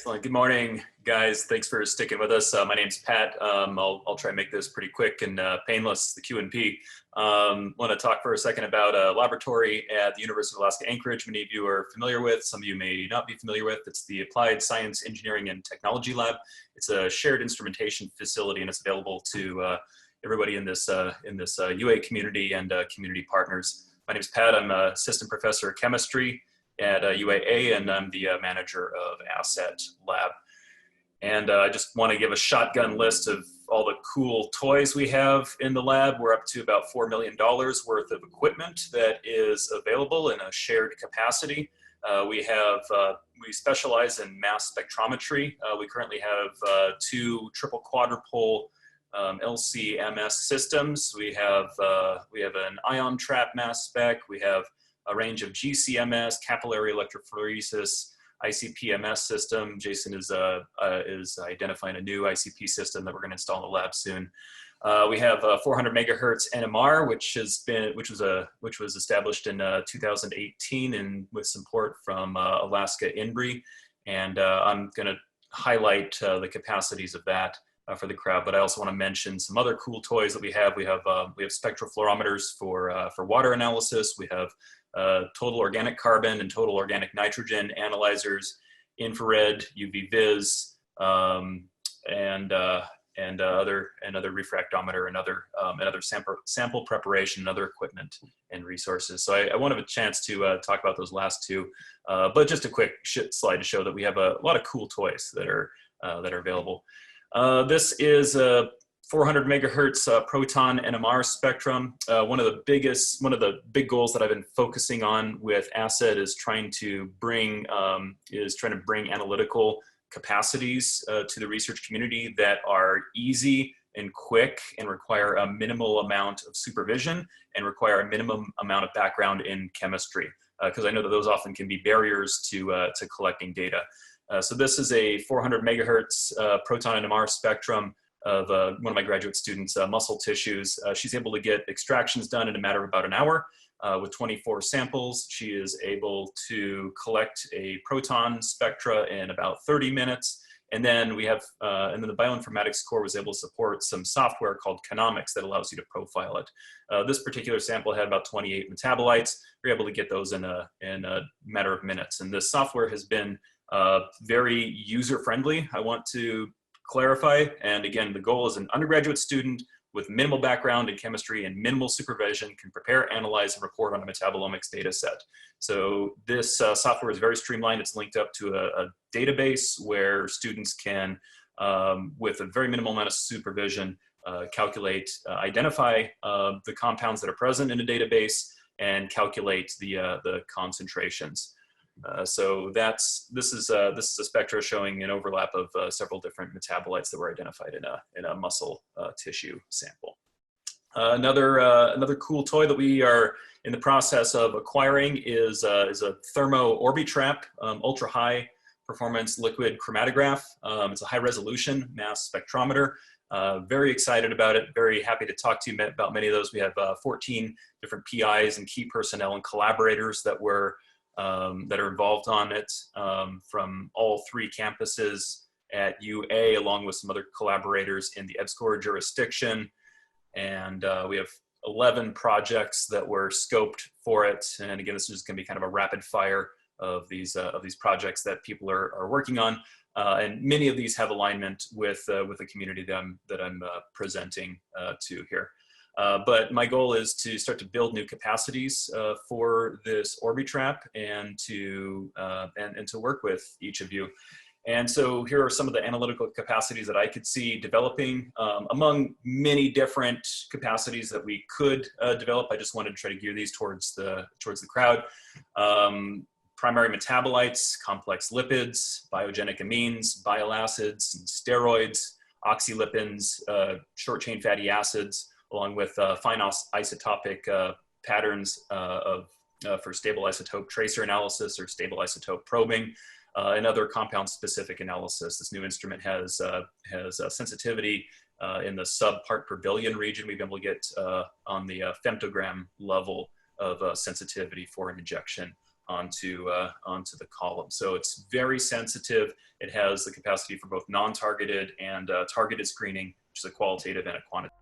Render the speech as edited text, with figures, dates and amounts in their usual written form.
Excellent. Good morning, guys. Thanks for sticking with us. My name's Pat. I'll try and make this pretty quick and painless, the Q&P. Want to talk for a second about a laboratory at the University of Alaska Anchorage. Many of you are familiar with, some of you may not be familiar with. It's the Applied Science, Engineering, and Technology Lab. It's a shared instrumentation facility, and it's available to everybody in this UA community and community partners. My name's Pat. I'm an assistant professor of chemistry at UAA, and I'm the manager of Asset Lab. And I just want to give a shotgun list of all the cool toys we have in the lab. We're up to about $4 million worth of equipment that is available in a shared capacity. We specialize in mass spectrometry. We currently have two triple quadrupole LC-MS systems. We have an ion trap mass spec. We have a range of GCMS, capillary electrophoresis, ICP-MS system. Jason is identifying a new ICP system that we're going to install in the lab soon. We have 400 megahertz NMR, which was established in 2018 and with support from Alaska INBRE. And I'm going to highlight the capacities of that for the crowd, but I also want to mention some other cool toys that we have. We have spectrophotometers for water analysis. We have total organic carbon and total organic nitrogen analyzers, infrared, UV vis, and other refractometer and other sample preparation and other equipment and resources. So I wanted a chance to talk about those last two, but just a quick slide to show that we have a lot of cool toys that are available. This is a 400 megahertz proton NMR spectrum. One of the big goals that I've been focusing on with Asset is trying to bring analytical capacities to the research community that are easy and quick and require a minimal amount of supervision and require a minimum amount of background in chemistry, because I know that those often can be barriers to collecting data. So this is a 400 megahertz proton NMR spectrum of one of my graduate students' muscle tissues. She's able to get extractions done in a matter of about an hour with 24 samples. She is able to collect a proton spectra in about 30 minutes. And then we have, and then the bioinformatics core was able to support some software called Canonics that allows you to profile it. This particular sample had about 28 metabolites. We're able to get those in a matter of minutes. And this software has been very user-friendly, I want to clarify. And again, the goal is an undergraduate student with minimal background in chemistry and minimal supervision can prepare, analyze, and report on a metabolomics data set. So this software is very streamlined. It's linked up to a database where students can, with a very minimal amount of supervision, identify the compounds that are present in a database and calculate the concentrations. So this is a spectra showing an overlap of several different metabolites that were identified in a muscle tissue sample. Another cool toy that we are in the process of acquiring is a Thermo Orbitrap ultra high performance liquid chromatograph. It's a high resolution mass spectrometer. Very excited about it. Very happy to talk to you about many of those. We have 14 different PIs and key personnel and collaborators that are involved on it from all three campuses at UA, along with some other collaborators in the EBSCOR jurisdiction. And we have 11 projects that were scoped for it. And again, this is going to be kind of a rapid fire of these projects that people are working on. And many of these have alignment with the community that I'm presenting to here. But my goal is to start to build new capacities for this Orbitrap and to work with each of you. And so here are some of the analytical capacities that I could see developing among many different capacities that we could develop. I just wanted to try to gear these towards the crowd. Primary metabolites, complex lipids, biogenic amines, bile acids, and steroids, oxylipins, short chain fatty acids, along with fine isotopic patterns for stable isotope tracer analysis or stable isotope probing, and other compound-specific analysis. This new instrument has sensitivity in the sub-part per billion region. We've been able to get on the femtogram level of sensitivity for an injection onto the column. So it's very sensitive. It has the capacity for both non-targeted and targeted screening, which is a qualitative and a quantitative.